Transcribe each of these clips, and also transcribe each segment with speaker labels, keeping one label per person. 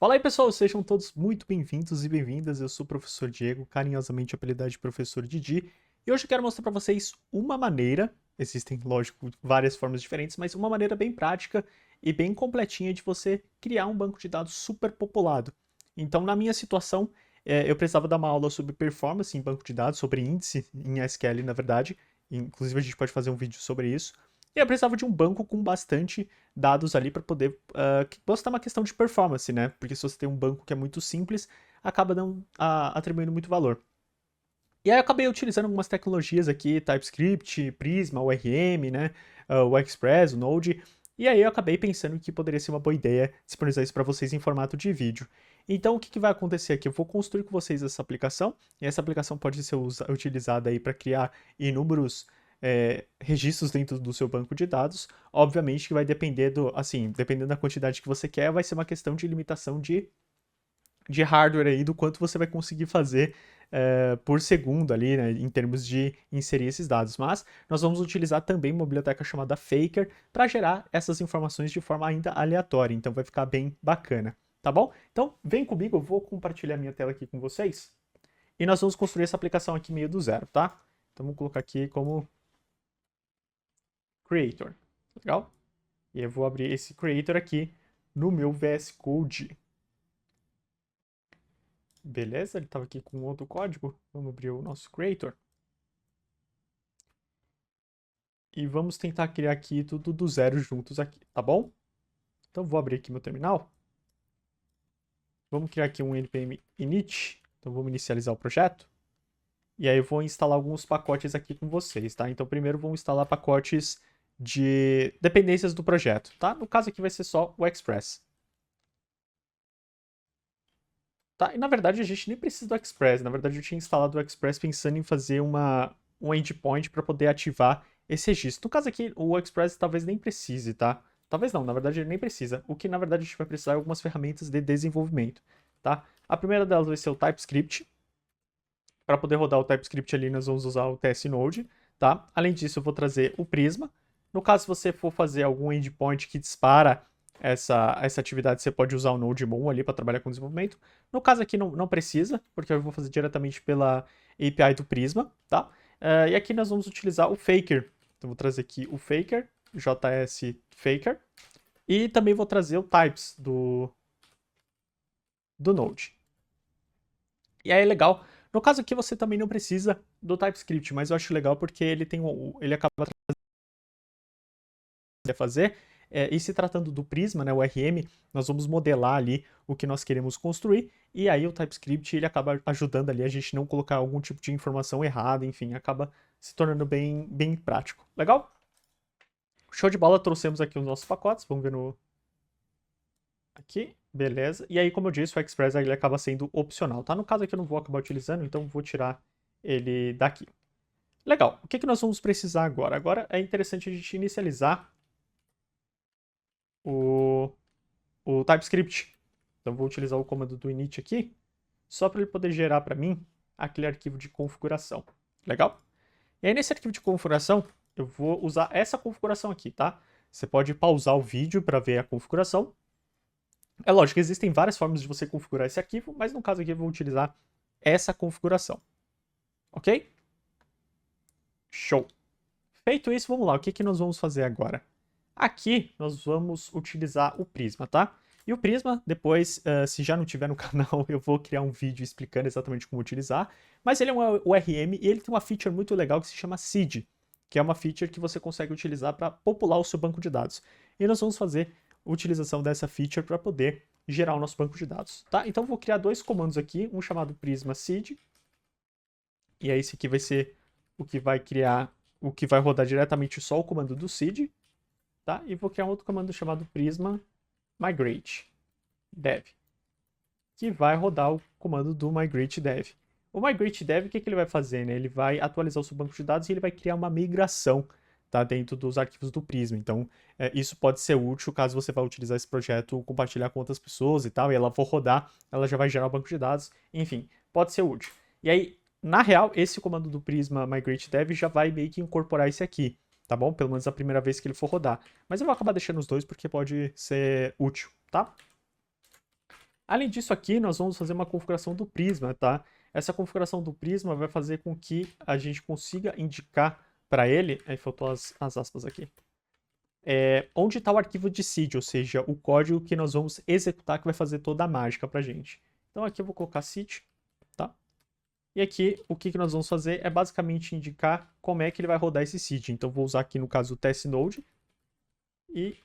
Speaker 1: Fala aí, pessoal, sejam todos muito bem-vindos e bem-vindas. Eu sou o professor Diego, carinhosamente apelidado de professor Didi, e hoje eu quero mostrar para vocês uma maneira, existem, lógico, várias formas diferentes, mas uma maneira bem prática e bem completinha de você criar um banco de dados super populado. Então, na minha situação, eu precisava dar uma aula sobre performance em banco de dados, sobre índice em SQL, na verdade, inclusive a gente pode fazer um vídeo sobre isso, e eu precisava de um banco com bastante dados ali para poder mostrar uma questão de performance, né? Porque se você tem um banco que é muito simples, acaba não atribuindo muito valor. E aí eu acabei utilizando algumas tecnologias aqui, TypeScript, Prisma, o RM, né? O Express, o Node. E aí eu acabei pensando que poderia ser uma boa ideia disponibilizar isso para vocês em formato de vídeo. Então o que vai acontecer aqui? Eu vou construir com vocês essa aplicação, e essa aplicação pode ser utilizada aí para criar inúmeros registros dentro do seu banco de dados. Obviamente que vai depender dependendo da quantidade que você quer, vai ser uma questão de limitação de hardware aí, do quanto você vai conseguir fazer por segundo ali, né, em termos de inserir esses dados. Mas nós vamos utilizar também uma biblioteca chamada Faker para gerar essas informações de forma ainda aleatória, então vai ficar bem bacana, tá bom? Então vem comigo, eu vou compartilhar minha tela aqui com vocês e nós vamos construir essa aplicação aqui meio do zero, tá? Então vamos colocar aqui como Creator, legal? E eu vou abrir esse Creator aqui no meu VS Code. Beleza, ele estava aqui com outro código. Vamos abrir o nosso Creator. E vamos tentar criar aqui tudo do zero juntos aqui, tá bom? Então vou abrir aqui meu terminal. Vamos criar aqui um npm init. Então vamos inicializar o projeto. E aí eu vou instalar alguns pacotes aqui com vocês, tá? Então primeiro vamos instalar pacotes de dependências do projeto, tá? No caso aqui vai ser só o Express. Tá? E na verdade a gente nem precisa do Express. Na verdade eu tinha instalado o Express pensando em fazer um endpoint para poder ativar esse registro. No caso aqui, o Express talvez nem precise, tá? Talvez não, na verdade ele nem precisa. O que na verdade a gente vai precisar é algumas ferramentas de desenvolvimento, tá? A primeira delas vai ser o TypeScript. Para poder rodar o TypeScript ali, nós vamos usar o TS Node, tá? Além disso, eu vou trazer o Prisma. No caso, se você for fazer algum endpoint que dispara essa atividade, você pode usar o NodeMon ali para trabalhar com desenvolvimento. No caso aqui não precisa, porque eu vou fazer diretamente pela API do Prisma, tá? E aqui nós vamos utilizar o Faker. Então vou trazer aqui o Faker, JS Faker, e também vou trazer o Types do Node. E aí é legal. No caso aqui você também não precisa do TypeScript, mas eu acho legal porque ele acaba fazer. E se tratando do Prisma, né, o RM, nós vamos modelar ali o que nós queremos construir, e aí o TypeScript ele acaba ajudando ali a gente não colocar algum tipo de informação errada, enfim, acaba se tornando bem prático. Legal? Show de bola, trouxemos aqui os nossos pacotes, vamos ver no... Aqui, beleza. E aí, como eu disse, o Express ele acaba sendo opcional, tá? No caso aqui eu não vou acabar utilizando, então vou tirar ele daqui. Legal, o que nós vamos precisar agora? Agora é interessante a gente inicializar o, o TypeScript. Então vou utilizar o comando do init aqui, só para ele poder gerar para mim aquele arquivo de configuração. Legal? E aí nesse arquivo de configuração, eu vou usar essa configuração aqui, tá? Você pode pausar o vídeo para ver a configuração. É lógico, existem várias formas de você configurar esse arquivo, mas no caso aqui eu vou utilizar essa configuração. Ok? Show! Feito isso, vamos lá. O que nós vamos fazer agora? Aqui nós vamos utilizar o Prisma, tá? E o Prisma, depois, se já não tiver no canal, eu vou criar um vídeo explicando exatamente como utilizar. Mas ele é um URM e ele tem uma feature muito legal que se chama Seed, que é uma feature que você consegue utilizar para popular o seu banco de dados. E nós vamos fazer utilização dessa feature para poder gerar o nosso banco de dados, tá? Então eu vou criar dois comandos aqui, um chamado Prisma Seed, e aí esse aqui vai ser o que vai criar, o que vai rodar diretamente só o comando do Seed, tá? E vou criar um outro comando chamado Prisma Migrate Dev, que vai rodar o comando do Migrate Dev. O Migrate Dev, o que ele vai fazer, né? Ele vai atualizar o seu banco de dados e ele vai criar uma migração, tá? Dentro dos arquivos do Prisma. Então, isso pode ser útil caso você vá utilizar esse projeto, compartilhar com outras pessoas e tal, e ela for rodar, ela já vai gerar o banco de dados, enfim, pode ser útil. E aí, na real, esse comando do Prisma Migrate Dev já vai meio que incorporar esse aqui, tá bom? Pelo menos a primeira vez que ele for rodar. Mas eu vou acabar deixando os dois porque pode ser útil, tá? Além disso aqui, nós vamos fazer uma configuração do Prisma, tá? Essa configuração do Prisma vai fazer com que a gente consiga indicar para ele, aí faltou as aspas aqui, onde está o arquivo de seed, ou seja, o código que nós vamos executar que vai fazer toda a mágica para a gente. Então aqui eu vou colocar seed, tá? E aqui o que nós vamos fazer é basicamente indicar como é que ele vai rodar esse seed. Então vou usar aqui no caso o test node e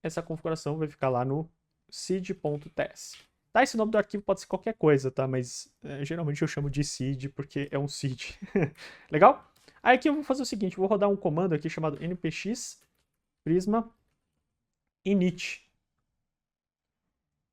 Speaker 1: essa configuração vai ficar lá no seed.ts. Tá, esse nome do arquivo pode ser qualquer coisa, tá? Mas geralmente eu chamo de seed porque é um seed. Legal? Aí aqui eu vou fazer o seguinte, eu vou rodar um comando aqui chamado npx prisma init.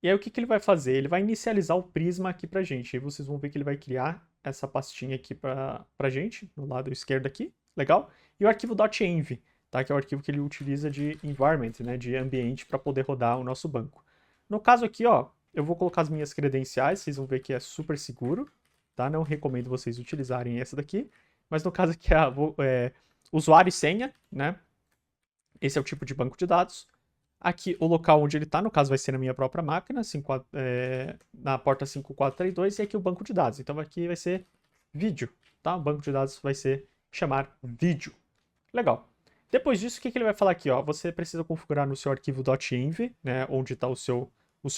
Speaker 1: E aí o que ele vai fazer? Ele vai inicializar o prisma aqui pra gente. Aí vocês vão ver que ele vai criar essa pastinha aqui pra gente, no lado esquerdo aqui. Legal? E o arquivo .env, tá? Que é o arquivo que ele utiliza de environment, né? De ambiente para poder rodar o nosso banco. No caso aqui, ó, eu vou colocar as minhas credenciais, vocês vão ver que é super seguro, tá? Não recomendo vocês utilizarem essa daqui. Mas no caso aqui é usuário e senha, né? Esse é o tipo de banco de dados. Aqui, o local onde ele está, no caso, vai ser na minha própria máquina, na porta 5432, e aqui o banco de dados. Então, aqui vai ser vídeo, tá? O banco de dados vai ser chamar vídeo. Legal. Depois disso, o que ele vai falar aqui? Ó? Você precisa configurar no seu arquivo .env, né, onde está o seu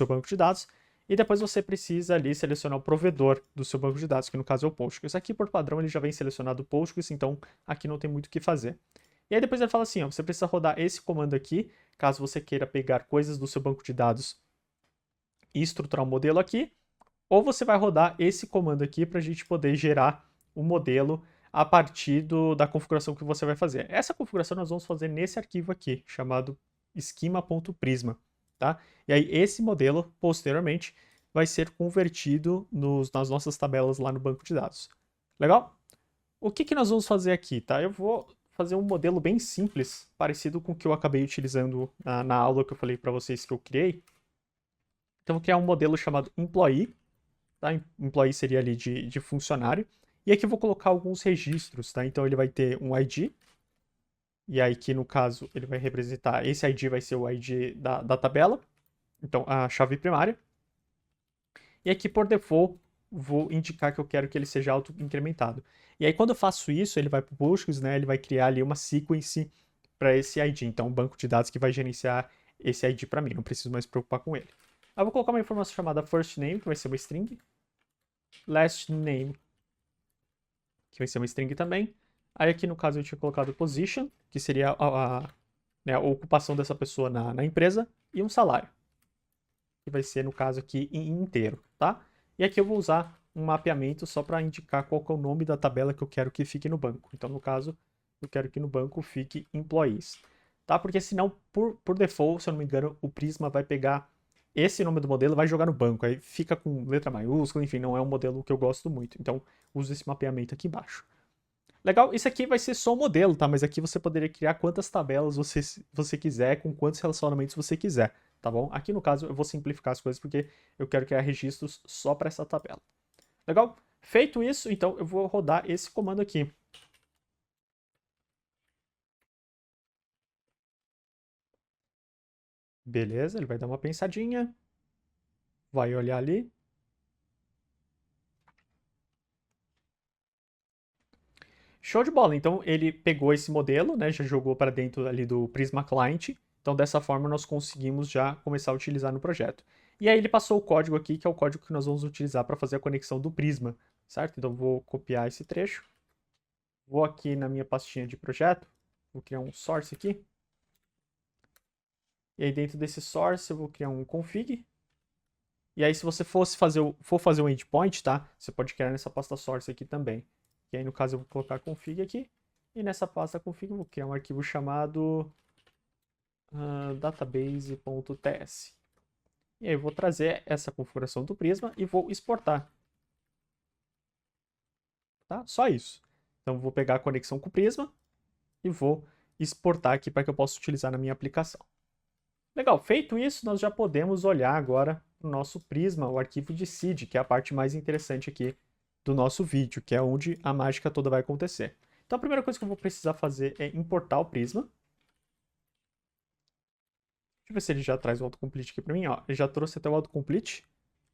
Speaker 1: banco de dados, e depois você precisa ali selecionar o provedor do seu banco de dados, que no caso é o Postgres. Aqui, por padrão, ele já vem selecionado o Postgres, então aqui não tem muito o que fazer. E aí depois ele fala assim, ó, você precisa rodar esse comando aqui, caso você queira pegar coisas do seu banco de dados e estruturar um modelo aqui, ou você vai rodar esse comando aqui para a gente poder gerar um modelo a partir da configuração que você vai fazer. Essa configuração nós vamos fazer nesse arquivo aqui, chamado schema.prisma, tá? E aí esse modelo, posteriormente, vai ser convertido nas nossas tabelas lá no banco de dados. Legal? O que nós vamos fazer aqui, tá? Eu vou fazer um modelo bem simples, parecido com o que eu acabei utilizando na aula que eu falei para vocês que eu criei. Então, vou criar um modelo chamado employee, tá? Employee seria ali de funcionário. E aqui eu vou colocar alguns registros, tá? Então, ele vai ter um ID, e aí que no caso ele vai representar, esse ID vai ser o ID da tabela, então a chave primária. E aqui por default vou indicar que eu quero que ele seja auto-incrementado. E aí quando eu faço isso, ele vai para o Postgres, né? Ele vai criar ali uma sequence para esse ID. Então um banco de dados que vai gerenciar esse ID para mim, não preciso mais me preocupar com ele. Aí eu vou colocar uma informação chamada first name, que vai ser uma string. Last name, que vai ser uma string também. Aí aqui no caso eu tinha colocado position, que seria né, a ocupação dessa pessoa na empresa, e um salário, que vai ser no caso aqui em inteiro, tá? E aqui eu vou usar um mapeamento só para indicar qual que é o nome da tabela que eu quero que fique no banco. Então, no caso, eu quero que no banco fique employees, tá? Porque senão, por default, se eu não me engano, o Prisma vai pegar esse nome do modelo e vai jogar no banco. Aí fica com letra maiúscula, enfim, não é um modelo que eu gosto muito. Então, uso esse mapeamento aqui embaixo. Legal, isso aqui vai ser só um modelo, tá? Mas aqui você poderia criar quantas tabelas você quiser, com quantos relacionamentos você quiser, tá bom? Aqui no caso eu vou simplificar as coisas porque eu quero criar registros só para essa tabela. Legal? Feito isso, então eu vou rodar esse comando aqui. Beleza, ele vai dar uma pensadinha, vai olhar ali. Show de bola. Então ele pegou esse modelo, né, já jogou para dentro ali do Prisma Client. Então dessa forma nós conseguimos já começar a utilizar no projeto. E aí ele passou o código aqui, que é o código que nós vamos utilizar para fazer a conexão do Prisma, certo? Então vou copiar esse trecho. Vou aqui na minha pastinha de projeto, vou criar um source aqui. E aí dentro desse source eu vou criar um config. E aí se você for fazer um endpoint, tá? Você pode criar nessa pasta source aqui também. E aí no caso eu vou colocar config aqui. E nessa pasta config eu vou criar um arquivo chamado database.ts. E aí eu vou trazer essa configuração do Prisma e vou exportar. Tá? Só isso. Então eu vou pegar a conexão com o Prisma e vou exportar aqui para que eu possa utilizar na minha aplicação. Legal, feito isso, nós já podemos olhar agora o nosso Prisma, o arquivo de seed, que é a parte mais interessante aqui do nosso vídeo, que é onde a mágica toda vai acontecer. Então a primeira coisa que eu vou precisar fazer é importar o Prisma. Deixa eu ver se ele já traz o autocomplete aqui para mim. Ó, ele já trouxe até o autocomplete.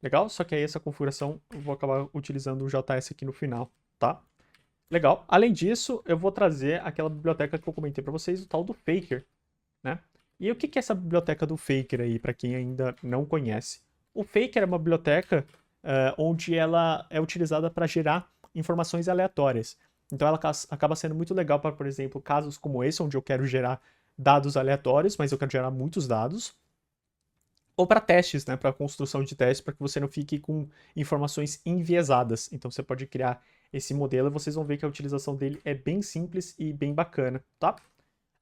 Speaker 1: Legal? Só que aí essa configuração eu vou acabar utilizando o JS aqui no final, tá? Legal. Além disso, eu vou trazer aquela biblioteca que eu comentei para vocês, o tal do Faker, né? E o que é essa biblioteca do Faker aí, para quem ainda não conhece? O Faker é uma biblioteca onde ela é utilizada para gerar informações aleatórias. Então ela acaba sendo muito legal para, por exemplo, casos como esse, onde eu quero gerar dados aleatórios, mas eu quero gerar muitos dados. Ou para testes, né? Para construção de testes, para que você não fique com informações enviesadas. Então você pode criar esse modelo e vocês vão ver que a utilização dele é bem simples e bem bacana, tá?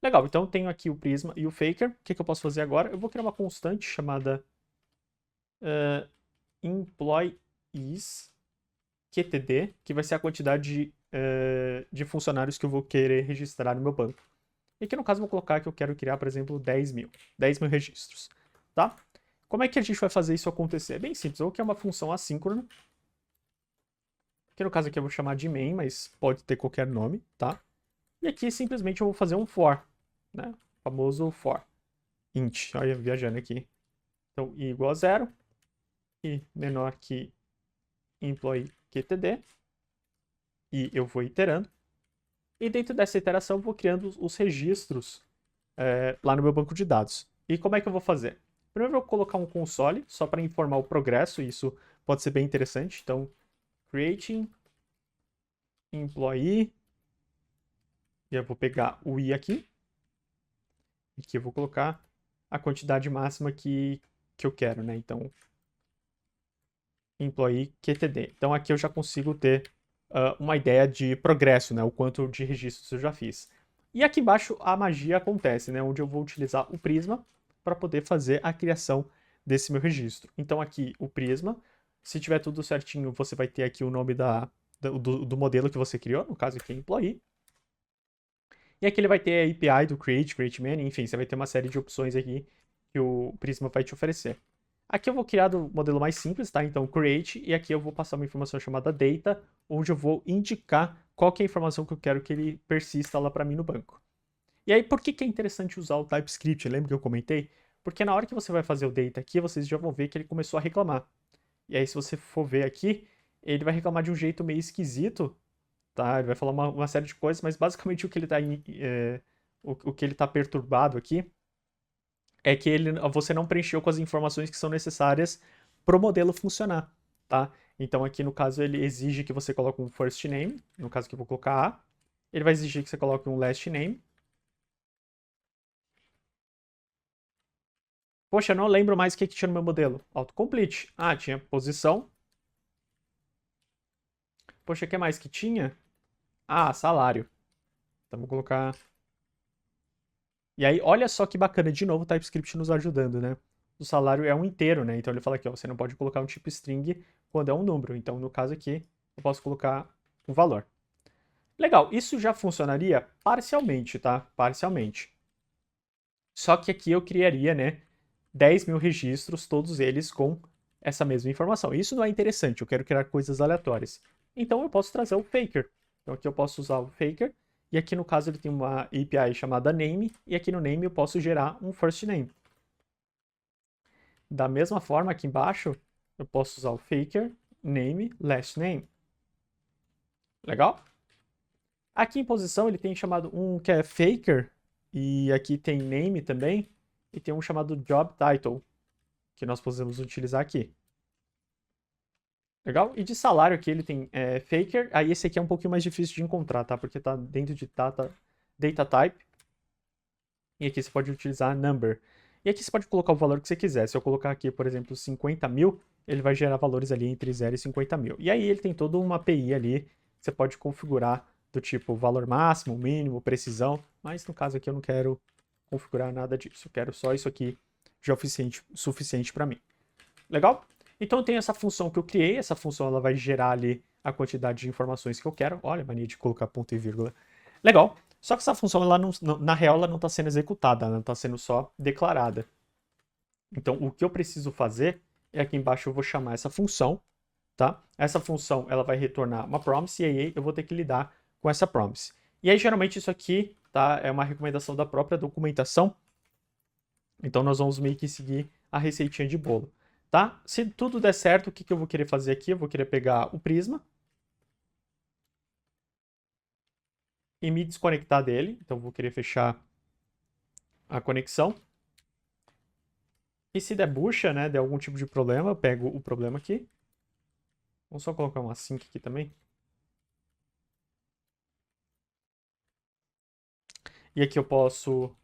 Speaker 1: Legal, então eu tenho aqui o Prisma e o Faker. O que eu posso fazer agora? Eu vou criar uma constante chamada employees QTD, que vai ser a quantidade de funcionários que eu vou querer registrar no meu banco. E aqui no caso eu vou colocar que eu quero criar, por exemplo, 10 mil registros, tá? Como é que a gente vai fazer isso acontecer? É bem simples, eu vou criar uma função assíncrona, que no caso aqui eu vou chamar de main, mas pode ter qualquer nome, tá? E aqui simplesmente eu vou fazer um for, né? O famoso for. Int, olha, viajando aqui. Então, i igual a 0, e menor que employee QTD, e eu vou iterando. E dentro dessa iteração eu vou criando os registros lá no meu banco de dados. E como é que eu vou fazer? Primeiro eu vou colocar um console, só para informar o progresso, e isso pode ser bem interessante. Então, creating employee, e eu vou pegar o i aqui, e aqui eu vou colocar a quantidade máxima que eu quero, né? Então, employee QTD. Então aqui eu já consigo ter uma ideia de progresso, né? O quanto de registros eu já fiz. E aqui embaixo a magia acontece, né? Onde eu vou utilizar o Prisma para poder fazer a criação desse meu registro. Então aqui o Prisma, se tiver tudo certinho, você vai ter aqui o nome do modelo que você criou, no caso aqui é Employee. E aqui ele vai ter a API do Create Many, enfim, você vai ter uma série de opções aqui que o Prisma vai te oferecer. Aqui eu vou criar do modelo mais simples, tá? Então, create, e aqui eu vou passar uma informação chamada data, onde eu vou indicar qual que é a informação que eu quero que ele persista lá para mim no banco. E aí, por que é interessante usar o TypeScript? Lembra que eu comentei? Porque na hora que você vai fazer o data aqui, vocês já vão ver que ele começou a reclamar. E aí, se você for ver aqui, ele vai reclamar de um jeito meio esquisito, tá? Ele vai falar uma série de coisas, mas basicamente o que ele está o que ele tá perturbado aqui é que você não preencheu com as informações que são necessárias para o modelo funcionar, tá? Então aqui no caso ele exige que você coloque um first name, no caso que eu vou colocar A. Ele vai exigir que você coloque um last name. Poxa, eu não lembro mais o que tinha no meu modelo. Autocomplete. Ah, tinha posição. Poxa, o que mais que tinha? Ah, salário. Então vou colocar... E aí, olha só que bacana, de novo o TypeScript nos ajudando, né? O salário é um inteiro, né? Então ele fala aqui, ó, você não pode colocar um tipo string quando é um número. Então, no caso aqui, eu posso colocar um valor. Legal, isso já funcionaria parcialmente, tá? Parcialmente. Só que aqui eu criaria, né, 10 mil registros, todos eles com essa mesma informação. Isso não é interessante, eu quero criar coisas aleatórias. Então eu posso trazer o Faker. Então aqui eu posso usar o Faker, e aqui no caso ele tem uma API chamada name, e aqui no name eu posso gerar um first name. Da mesma forma, aqui embaixo, eu posso usar o Faker, name, last name. Legal? Aqui em posição ele tem chamado um que é Faker, e aqui tem name também, e tem um chamado job title, que nós podemos utilizar aqui. Legal? E de salário aqui ele tem Faker, aí esse aqui é um pouquinho mais difícil de encontrar, tá? Porque tá dentro de data type, e aqui você pode utilizar number. E aqui você pode colocar o valor que você quiser. Se eu colocar aqui, por exemplo, 50 mil, ele vai gerar valores ali entre 0 e 50 mil. E aí ele tem toda uma API ali que você pode configurar do tipo valor máximo, mínimo, precisão. Mas no caso aqui eu não quero configurar nada disso. Eu quero só isso aqui já suficiente para mim. Legal? Então eu tenho essa função que eu criei. Essa função ela vai gerar ali a quantidade de informações que eu quero. Olha, mania de colocar ponto e vírgula. Legal. Só que essa função, ela não, na real, ela não está sendo executada, ela está sendo só declarada. Então, o que eu preciso fazer é aqui embaixo eu vou chamar essa função, tá? Essa função, ela vai retornar uma promise e aí eu vou ter que lidar com essa promise. E aí, geralmente, isso aqui, tá? É uma recomendação da própria documentação. Então, nós vamos meio que seguir a receitinha de bolo. tá? Se tudo der certo, o que eu vou querer fazer aqui? Eu vou querer pegar o Prisma e me desconectar dele. Então, eu vou querer fechar a conexão. E se der bucha, né, der algum tipo de problema, eu pego o problema aqui. Vamos só colocar uma sync aqui também. E aqui eu posso,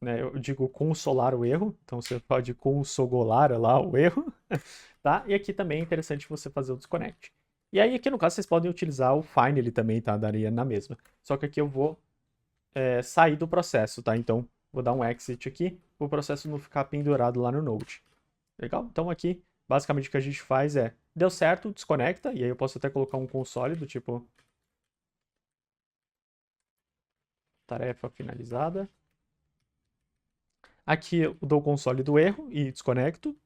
Speaker 1: né, eu digo consolar o erro. Então você pode consolar lá o erro, tá? E aqui também é interessante você fazer o desconnect. E aí aqui no caso vocês podem utilizar o find ele também, tá? Daria na mesma. Só que aqui eu vou sair do processo, tá? Então vou dar um exit aqui, o processo não ficar pendurado lá no Node. Legal? Então aqui, basicamente o que a gente faz é, deu certo, desconecta, e aí eu posso até colocar um console do tipo tarefa finalizada. Aqui eu dou o console do erro e desconecto,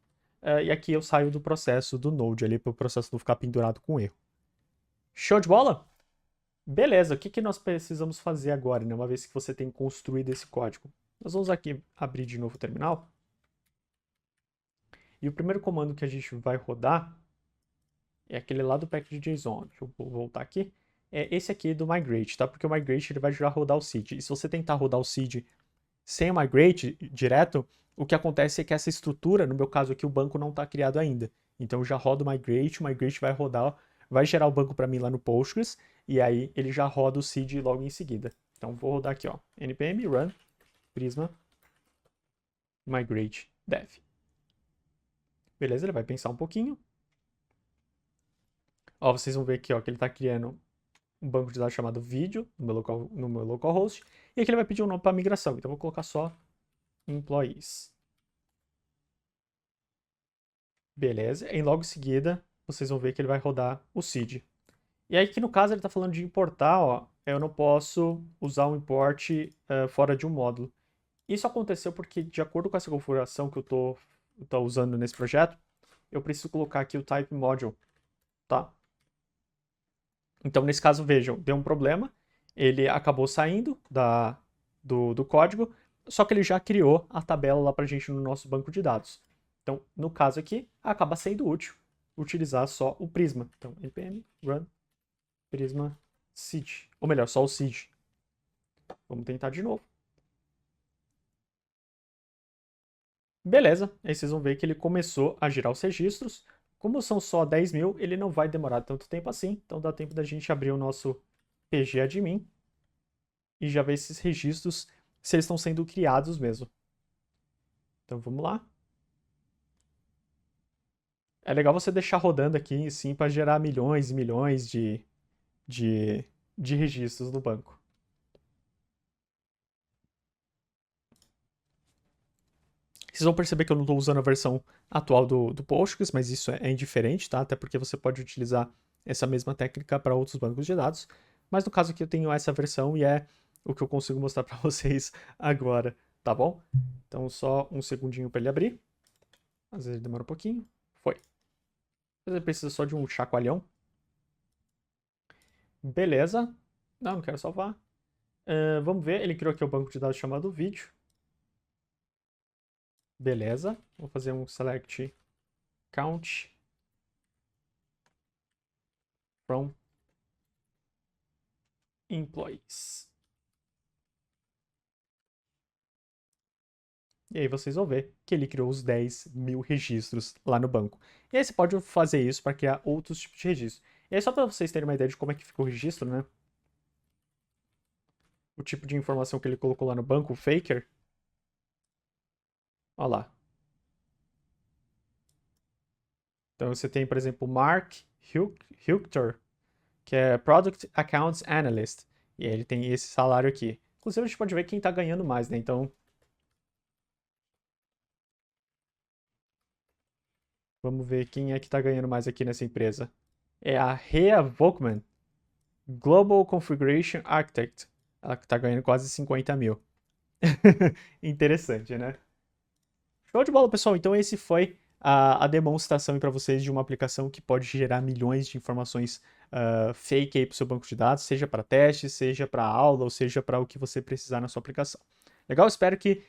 Speaker 1: e aqui eu saio do processo do Node ali, para o processo não ficar pendurado com erro. Show de bola? Beleza, o que nós precisamos fazer agora, né? Uma vez que você tem construído esse código? Nós vamos aqui abrir de novo o terminal. E o primeiro comando que a gente vai rodar é aquele lá do package.json. Deixa eu voltar aqui. É esse aqui do migrate, tá? Porque o migrate ele vai ajudar a rodar o seed. E se você tentar rodar o seed sem o migrate direto, o que acontece é que essa estrutura, no meu caso aqui, o banco não está criado ainda. Então eu já rodo o migrate vai rodar, vai gerar o banco para mim lá no Postgres, e aí ele já roda o seed logo em seguida. Então vou rodar aqui, ó, npm run prisma migrate dev. Beleza, ele vai pensar um pouquinho. Ó, vocês vão ver aqui, ó, que ele está criando um banco de dados chamado vídeo no meu localhost, e aqui ele vai pedir um nome para migração. Então eu vou colocar só employees. Beleza, e logo em seguida vocês vão ver que ele vai rodar o seed. E aí que no caso ele está falando de importar, ó, eu não posso usar um import fora de um módulo. Isso aconteceu porque, de acordo com essa configuração que eu tô usando nesse projeto, eu preciso colocar aqui o type module, tá? Então, nesse caso, vejam, deu um problema, ele acabou saindo do código, só que ele já criou a tabela lá para a gente no nosso banco de dados. Então, no caso aqui, acaba sendo útil utilizar só o Prisma. Então, npm run prisma seed, ou melhor, só o seed. Vamos tentar de novo. Beleza, aí vocês vão ver que ele começou a girar os registros. Como são só 10 mil, ele não vai demorar tanto tempo assim, então dá tempo da gente abrir o nosso pgadmin e já ver esses registros, se eles estão sendo criados mesmo. Então vamos lá. É legal você deixar rodando aqui, sim, para gerar milhões e milhões de, de registros no banco. Vocês vão perceber que eu não estou usando a versão atual do Postgres, mas isso é indiferente, tá? Até porque você pode utilizar essa mesma técnica para outros bancos de dados. Mas no caso aqui eu tenho essa versão e é o que eu consigo mostrar para vocês agora, tá bom? Então só um segundinho para ele abrir. Às vezes demora um pouquinho. Foi. Às vezes precisa só de um chacoalhão. Beleza. Não quero salvar. Vamos ver, ele criou aqui o banco de dados chamado vídeo. Beleza. Vou fazer um select count from employees. E aí vocês vão ver que ele criou os 10 mil registros lá no banco. E aí você pode fazer isso para criar outros tipos de registros. E aí só para vocês terem uma ideia de como é que ficou o registro, né? O tipo de informação que ele colocou lá no banco, o faker. Olha lá. Então você tem, por exemplo, Mark Huchter, que é Product Accounts Analyst. E aí ele tem esse salário aqui. Inclusive a gente pode ver quem está ganhando mais, né? Então vamos ver quem é que está ganhando mais aqui nessa empresa. É a Rhea Volkmann, Global Configuration Architect. Ela está ganhando quase 50 mil. Interessante, né? Show de bola, pessoal. Então esse foi a demonstração para vocês de uma aplicação que pode gerar milhões de informações fake aí para o seu banco de dados, seja para teste, seja para aula, ou seja para o que você precisar na sua aplicação. Legal? Espero que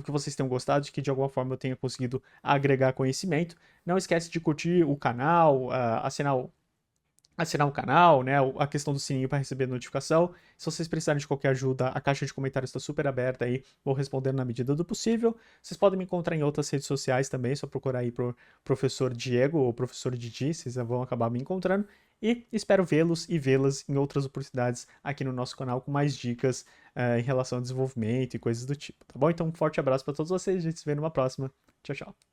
Speaker 1: que vocês tenham gostado, de que de alguma forma eu tenha conseguido agregar conhecimento. Não esquece de curtir o canal, assinar o canal, né? A questão do sininho para receber notificação. Se vocês precisarem de qualquer ajuda, a caixa de comentários está super aberta aí, vou respondendo na medida do possível. Vocês podem me encontrar em outras redes sociais também, só procurar aí pro Professor Diego ou Professor Didi, vocês vão acabar me encontrando. E espero vê-los e vê-las em outras oportunidades aqui no nosso canal com mais dicas em relação ao desenvolvimento e coisas do tipo, tá bom? Então um forte abraço para todos vocês, a gente se vê numa próxima. Tchau, tchau.